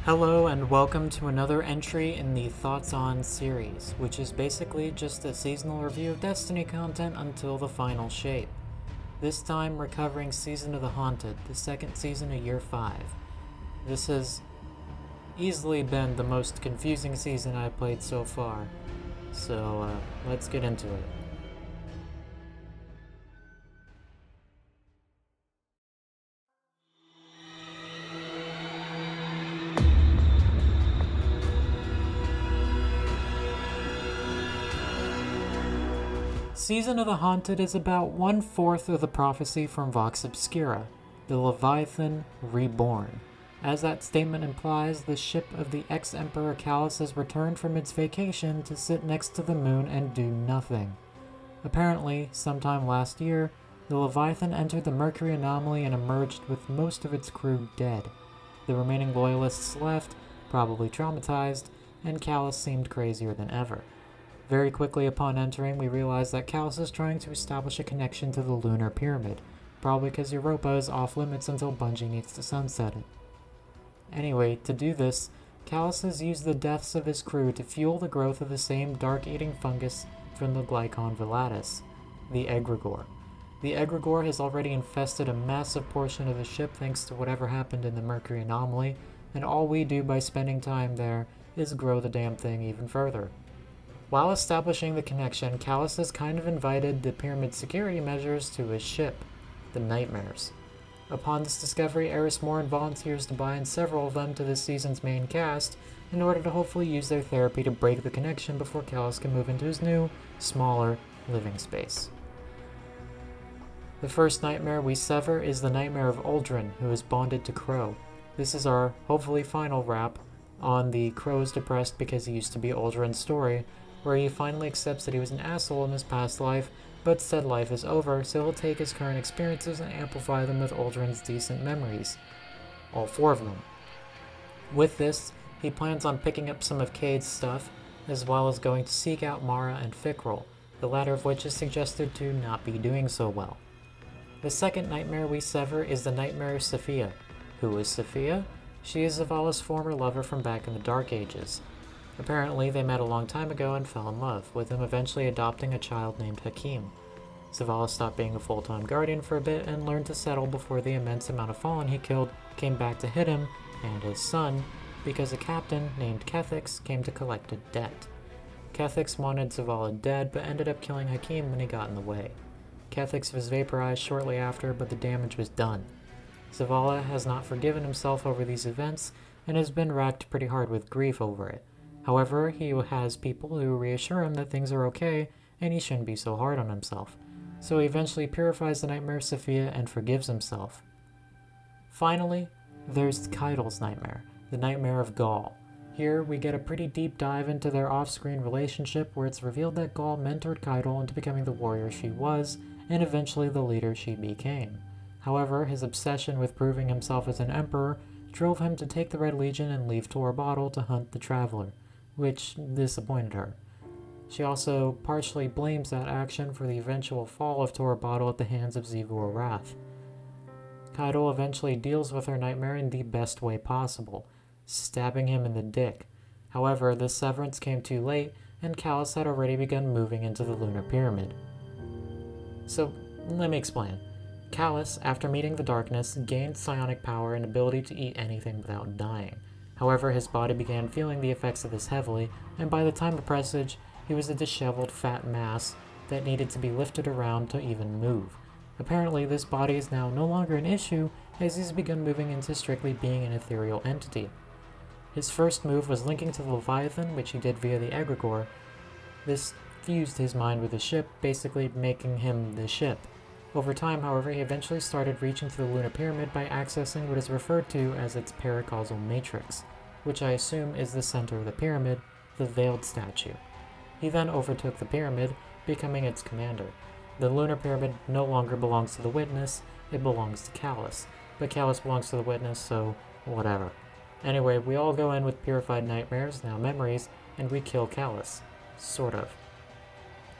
Hello and welcome to another entry in the Thoughts On series, which is basically just a seasonal review of Destiny content until the final shape. This time we're covering Season of the Haunted, the second season of Year 5. This has easily been the most confusing season I've played so far, so let's get into it. Season of the Haunted is about 1/4 of the prophecy from Vox Obscura, the Leviathan Reborn. As that statement implies, the ship of the ex-Emperor Callus has returned from its vacation to sit next to the moon and do nothing. Apparently, sometime last year, the Leviathan entered the Mercury anomaly and emerged with most of its crew dead. The remaining loyalists left, probably traumatized, and Callus seemed crazier than ever. Very quickly upon entering, we realize that Callus is trying to establish a connection to the lunar pyramid, probably because Europa is off limits until Bungie needs to sunset it. Anyway, to do this, Callus has used the deaths of his crew to fuel the growth of the same dark-eating fungus from the Glycon Velatus, the Egregore. The Egregore has already infested a massive portion of the ship thanks to whatever happened in the Mercury anomaly, and all we do by spending time there is grow the damn thing even further. While establishing the connection, Callus has kind of invited the pyramid security measures to his ship, the Nightmares. Upon this discovery, Eris Morn volunteers to bind several of them to this season's main cast in order to hopefully use their therapy to break the connection before Callus can move into his new, smaller, living space. The first nightmare we sever is the nightmare of Uldren, who is bonded to Crow. This is our, hopefully final wrap on the Crow's depressed because he used to be Uldren's story, where he finally accepts that he was an asshole in his past life, but said life is over, so he'll take his current experiences and amplify them with Uldren's decent memories. All 4 of them. With this, he plans on picking up some of Cade's stuff, as well as going to seek out Mara and Fikrul, the latter of which is suggested to not be doing so well. The second nightmare we sever is the nightmare of Sophia. Who is Sophia? She is Zavala's former lover from back in the Dark Ages. Apparently, they met a long time ago and fell in love, with him eventually adopting a child named H.E.L.M. Zavala stopped being a full-time guardian for a bit and learned to settle before the immense amount of Fallen he killed came back to hit him and his son, because a captain named Kethix came to collect a debt. Kethix wanted Zavala dead, but ended up killing H.E.L.M when he got in the way. Kethix was vaporized shortly after, but the damage was done. Zavala has not forgiven himself over these events, and has been racked pretty hard with grief over it. However, he has people who reassure him that things are okay and he shouldn't be so hard on himself. So he eventually purifies the nightmare of Sophia and forgives himself. Finally, there's Keidel's nightmare, the nightmare of Gaul. Here, we get a pretty deep dive into their off-screen relationship where it's revealed that Gaul mentored Keidel into becoming the warrior she was and eventually the leader she became. However, his obsession with proving himself as an emperor drove him to take the Red Legion and leave Tor Bottle to hunt the Traveler, which disappointed her. She also partially blames that action for the eventual fall of Tor Bottle at the hands of Zivur Wrath. Keidel eventually deals with her nightmare in the best way possible, stabbing him in the dick. However, this severance came too late, and Callus had already begun moving into the lunar pyramid. So, let me explain. Callus, after meeting the darkness, gained psionic power and ability to eat anything without dying. However, his body began feeling the effects of this heavily, and by the time of Presage, he was a disheveled fat mass that needed to be lifted around to even move. Apparently, this body is now no longer an issue, as he's begun moving into strictly being an ethereal entity. His first move was linking to the Leviathan, which he did via the Egregore. This fused his mind with the ship, basically making him the ship. Over time, however, he eventually started reaching to the lunar pyramid by accessing what is referred to as its paracausal matrix, which I assume is the center of the pyramid, the veiled statue. He then overtook the pyramid, becoming its commander. The lunar pyramid no longer belongs to the Witness, it belongs to Callus. But Callus belongs to the Witness, so whatever. Anyway, we all go in with purified nightmares, now memories, and we kill Callus. Sort of.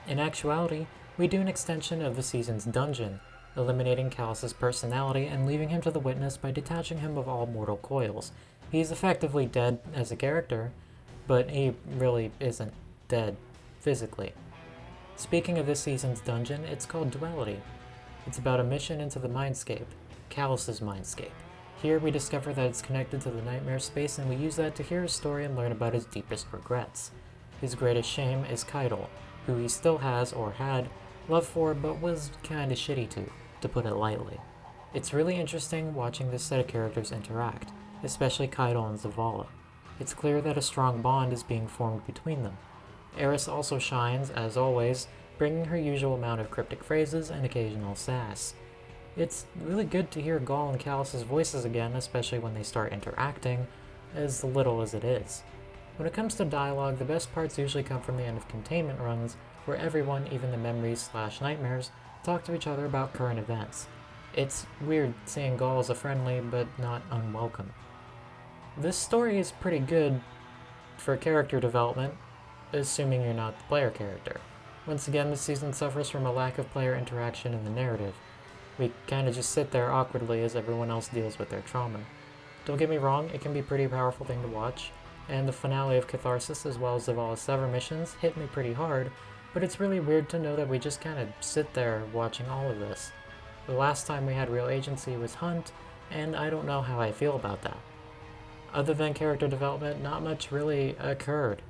In actuality, we do an extension of the season's dungeon, eliminating Callus's personality and leaving him to the Witness by detaching him of all mortal coils, He's effectively dead as a character, but he really isn't dead physically. Speaking of this season's dungeon, it's called Duality. It's about a mission into the mindscape, Callus's mindscape. Here we discover that it's connected to the nightmare space, and we use that to hear his story and learn about his deepest regrets. His greatest shame is H.E.L.M, who he still has, or had, love for, but was kinda shitty to put it lightly. It's really interesting watching this set of characters interact, especially H.E.L.M and Zavala. It's clear that a strong bond is being formed between them. Eris also shines, as always, bringing her usual amount of cryptic phrases and occasional sass. It's really good to hear Gall and Callus's voices again, especially when they start interacting, as little as it is. When it comes to dialogue, the best parts usually come from the end of Containment runs, where everyone, even the memories/nightmares, talk to each other about current events. It's weird seeing Gall as a friendly, but not unwelcome. This story is pretty good for character development, assuming you're not the player character. Once again, this season suffers from a lack of player interaction in the narrative. We kinda just sit there awkwardly as everyone else deals with their trauma. Don't get me wrong, it can be a pretty powerful thing to watch, and the finale of Catharsis as well as Zavala's Sever missions hit me pretty hard, but it's really weird to know that we just kinda sit there watching all of this. The last time we had real agency was Hunt, and I don't know how I feel about that. Other than character development, not much really occurred.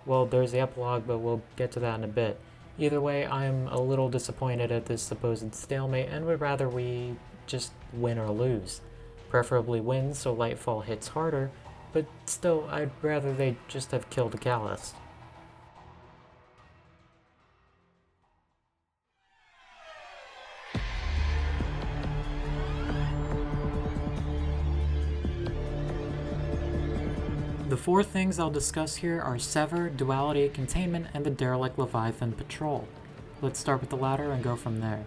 Well, there's the epilogue, but we'll get to that in a bit. Either way, I'm a little disappointed at this supposed stalemate and would rather we just win or lose. Preferably win so Lightfall hits harder, but still, I'd rather they just have killed Callus. The four things I'll discuss here are Sever, Duality, Containment, and the Derelict Leviathan Patrol. Let's start with the latter and go from there.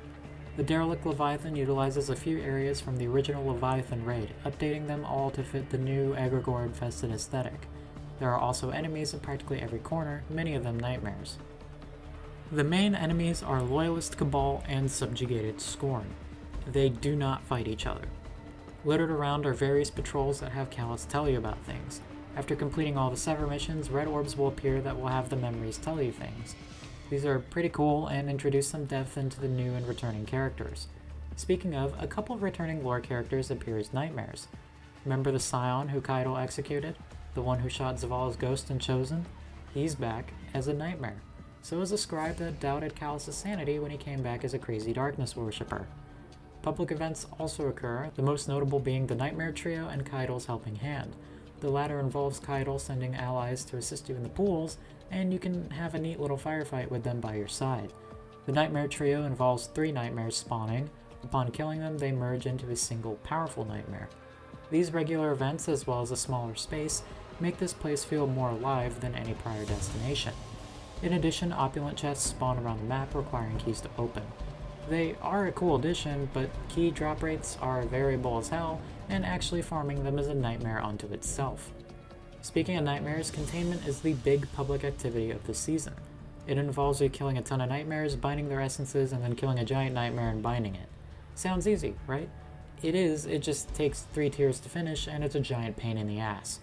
The Derelict Leviathan utilizes a few areas from the original Leviathan raid, updating them all to fit the new Egregore-infested aesthetic. There are also enemies in practically every corner, many of them nightmares. The main enemies are Loyalist Cabal and Subjugated Scorn. They do not fight each other. Littered around are various patrols that have Callus tell you about things. After completing all the Sever missions, red orbs will appear that will have the memories tell you things. These are pretty cool and introduce some depth into the new and returning characters. Speaking of, a couple of returning lore characters appear as nightmares. Remember the Scion who Kaido executed? The one who shot Zavala's ghost in Chosen? He's back as a nightmare. So is a scribe that doubted Callus' sanity when he came back as a crazy darkness worshipper. Public events also occur, the most notable being the Nightmare Trio and Kaido's Helping Hand. The latter involves Kaido sending allies to assist you in the pools, and you can have a neat little firefight with them by your side. The Nightmare Trio involves 3 nightmares spawning. Upon killing them, they merge into a single powerful nightmare. These regular events, as well as a smaller space, make this place feel more alive than any prior destination. In addition, opulent chests spawn around the map requiring keys to open. They are a cool addition, but key drop rates are variable as hell, and actually farming them is a nightmare unto itself. Speaking of nightmares, Containment is the big public activity of this season. It involves you killing a ton of nightmares, binding their essences, and then killing a giant nightmare and binding it. Sounds easy, right? It is, it just takes 3 tiers to finish, and it's a giant pain in the ass.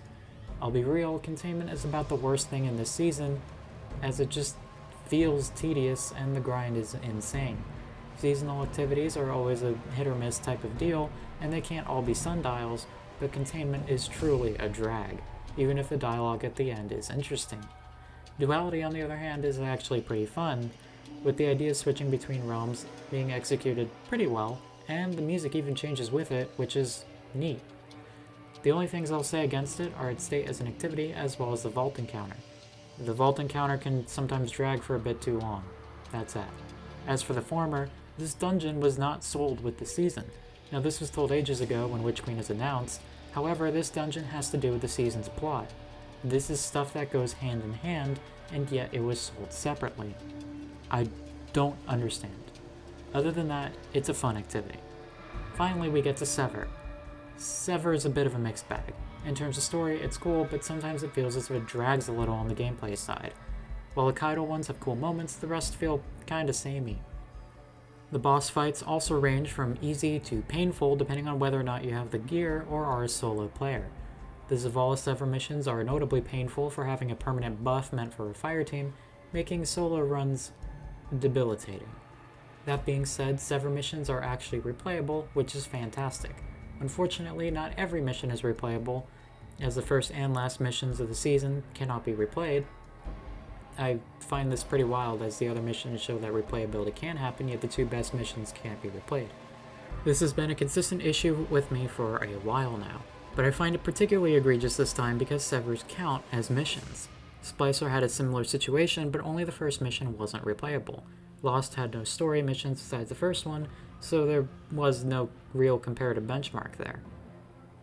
I'll be real, Containment is about the worst thing in this season, as it just feels tedious and the grind is insane. Seasonal activities are always a hit or miss type of deal, and they can't all be sundials, but Containment is truly a drag, even if the dialogue at the end is interesting. Duality, on the other hand, is actually pretty fun, with the idea switching between realms being executed pretty well, and the music even changes with it, which is neat. The only things I'll say against it are its state as an activity, as well as the vault encounter. The vault encounter can sometimes drag for a bit too long. That's that. As for the former, this dungeon was not sold with the season. Now this was told ages ago when Witch Queen is announced, however this dungeon has to do with the season's plot. This is stuff that goes hand in hand, and yet it was sold separately. I don't understand. Other than that, it's a fun activity. Finally, we get to Sever. Sever is a bit of a mixed bag. In terms of story, it's cool, but sometimes it feels as if it drags a little on the gameplay side. While the Kaido ones have cool moments, the rest feel kinda samey. The boss fights also range from easy to painful depending on whether or not you have the gear or are a solo player. The Zavala Sever missions are notably painful for having a permanent buff meant for a fire team, making solo runs debilitating. That being said, Sever missions are actually replayable, which is fantastic. Unfortunately, not every mission is replayable, as the first and last missions of the season cannot be replayed. I find this pretty wild, as the other missions show that replayability can happen, yet the two best missions can't be replayed. This has been a consistent issue with me for a while now, but I find it particularly egregious this time because Severs count as missions. Splicer had a similar situation, but only the first mission wasn't replayable. Lost had no story missions besides the first one, so there was no real comparative benchmark there.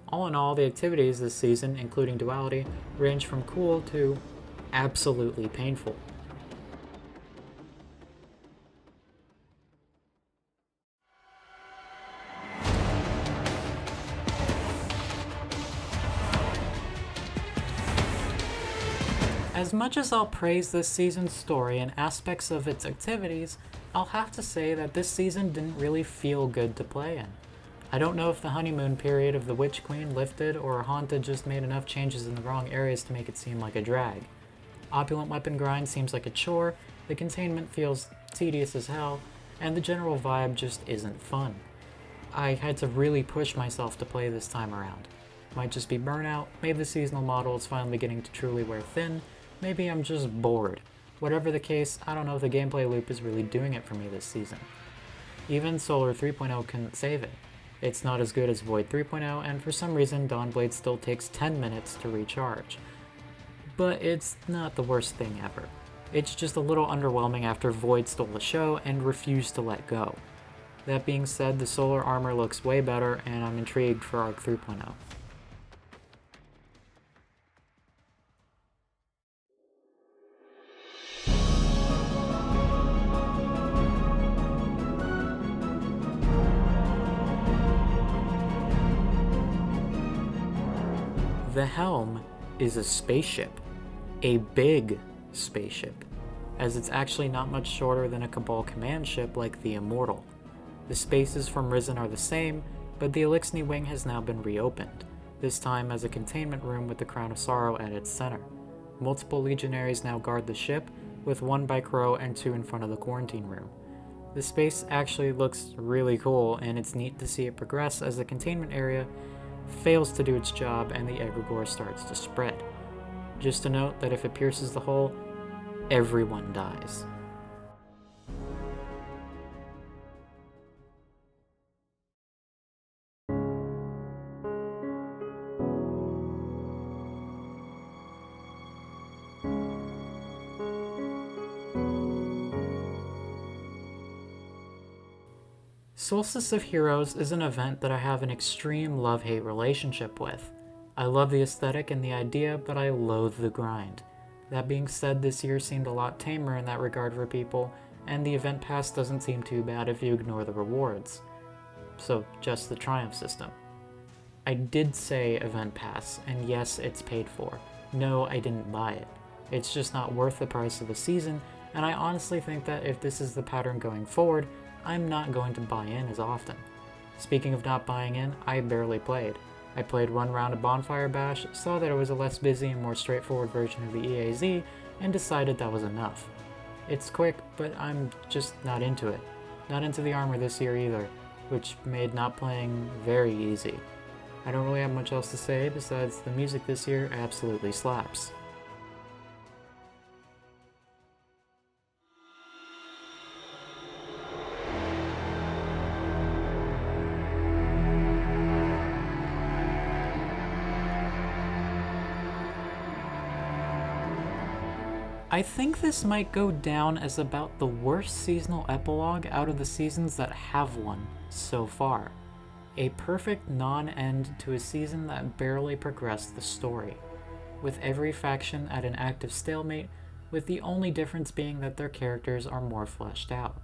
All in all, the activities this season, including Duality, range from cool to absolutely painful. As much as I'll praise this season's story and aspects of its activities, I'll have to say that this season didn't really feel good to play in. I don't know if the honeymoon period of the Witch Queen lifted or Haunted just made enough changes in the wrong areas to make it seem like a drag. Opulent weapon grind seems like a chore, the containment feels tedious as hell, and the general vibe just isn't fun. I had to really push myself to play this time around. Might just be burnout, maybe the seasonal model is finally beginning to truly wear thin, maybe I'm just bored. Whatever the case, I don't know if the gameplay loop is really doing it for me this season. Even Solar 3.0 couldn't save it. It's not as good as Void 3.0, and for some reason Dawnblade still takes 10 minutes to recharge. But it's not the worst thing ever. It's just a little underwhelming after Void stole the show and refused to let go. That being said, the solar armor looks way better, and I'm intrigued for Arc 3.0. The H.E.L.M is a spaceship. A big spaceship, as it's actually not much shorter than a Cabal command ship like the Immortal. The spaces from Risen are the same, but the Elixni wing has now been reopened, this time as a containment room with the Crown of Sorrow at its center. Multiple legionaries now guard the ship, with 1 by Crow and 2 in front of the quarantine room. The space actually looks really cool, and it's neat to see it progress as the containment area fails to do its job and the egregore starts to spread. Just to note that if it pierces the hull, everyone dies. Solstice of Heroes is an event that I have an extreme love-hate relationship with. I love the aesthetic and the idea, but I loathe the grind. That being said, this year seemed a lot tamer in that regard for people, and the event pass doesn't seem too bad if you ignore the rewards. So, just the triumph system. I did say event pass, and yes, it's paid for. No, I didn't buy it. It's just not worth the price of a season, and I honestly think that if this is the pattern going forward, I'm not going to buy in as often. Speaking of not buying in, I barely played. I played 1 round of Bonfire Bash, saw that it was a less busy and more straightforward version of the EAZ, and decided that was enough. It's quick, but I'm just not into it. Not into the armor this year either, which made not playing very easy. I don't really have much else to say besides the music this year absolutely slaps. I think this might go down as about the worst seasonal epilogue out of the seasons that have one so far. A perfect non-end to a season that barely progressed the story, with every faction at an active stalemate, with the only difference being that their characters are more fleshed out.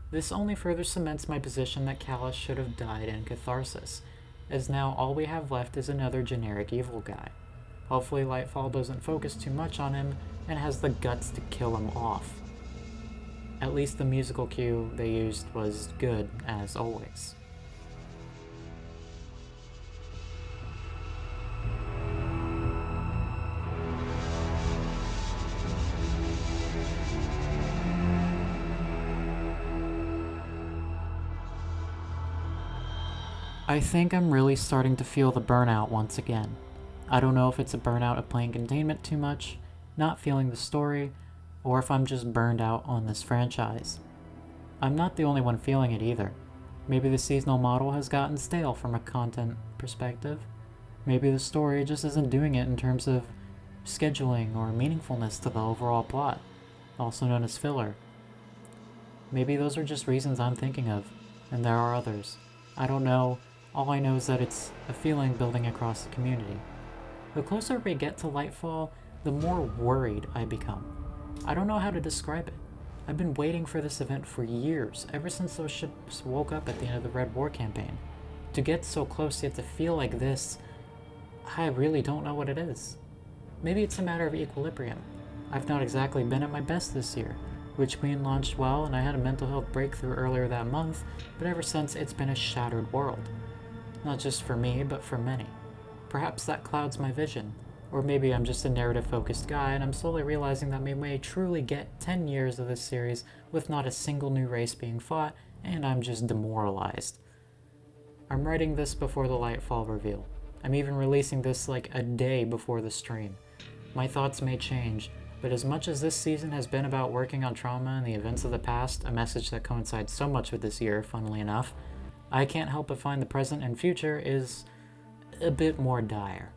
This only further cements my position that Callus should have died in Catharsis, as now all we have left is another generic evil guy. Hopefully Lightfall doesn't focus too much on him and has the guts to kill him off. At least the musical cue they used was good, as always. I think I'm really starting to feel the burnout once again. I don't know if it's a burnout of playing Containment too much, not feeling the story, or if I'm just burned out on this franchise. I'm not the only one feeling it either. Maybe the seasonal model has gotten stale from a content perspective. Maybe the story just isn't doing it in terms of scheduling or meaningfulness to the overall plot, also known as filler. Maybe those are just reasons I'm thinking of, and there are others. I don't know. All I know is that it's a feeling building across the community. The closer we get to Lightfall, the more worried I become. I don't know how to describe it. I've been waiting for this event for years, ever since those ships woke up at the end of the Red War campaign. To get so close yet to feel like this, I really don't know what it is. Maybe it's a matter of equilibrium. I've not exactly been at my best this year. Witch Queen launched well, and I had a mental health breakthrough earlier that month, but ever since it's been a shattered world. Not just for me, but for many. Perhaps that clouds my vision. Or maybe I'm just a narrative-focused guy, and I'm slowly realizing that we may truly get 10 years of this series with not a single new race being fought, and I'm just demoralized. I'm writing this before the Lightfall reveal. I'm even releasing this like a day before the stream. My thoughts may change, but as much as this season has been about working on trauma and the events of the past, a message that coincides so much with this year, funnily enough, I can't help but find the present and future is a bit more dire.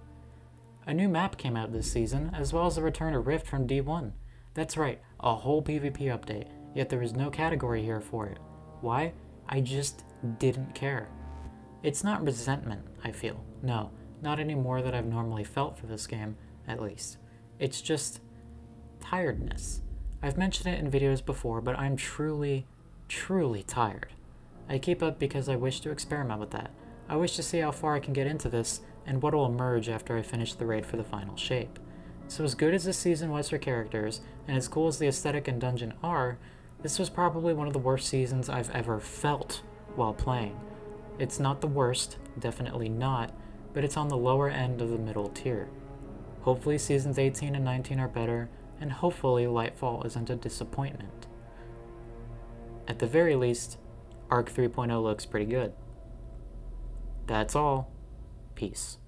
A new map came out this season, as well as the return of Rift from D1. That's right, a whole PvP update, yet there is no category here for it. Why? I just didn't care. It's not resentment, I feel. No, not any more that I've normally felt for this game, at least. It's just tiredness. I've mentioned it in videos before, but I'm truly, truly tired. I keep up because I wish to experiment with that. I wish to see how far I can get into this, and what will emerge after I finish the raid for the final shape. So as good as this season was for characters, and as cool as the aesthetic and dungeon are, this was probably one of the worst seasons I've ever felt while playing. It's not the worst, definitely not, but it's on the lower end of the middle tier. Hopefully seasons 18 and 19 are better, and hopefully Lightfall isn't a disappointment. At the very least, Arc 3.0 looks pretty good. That's all. Peace.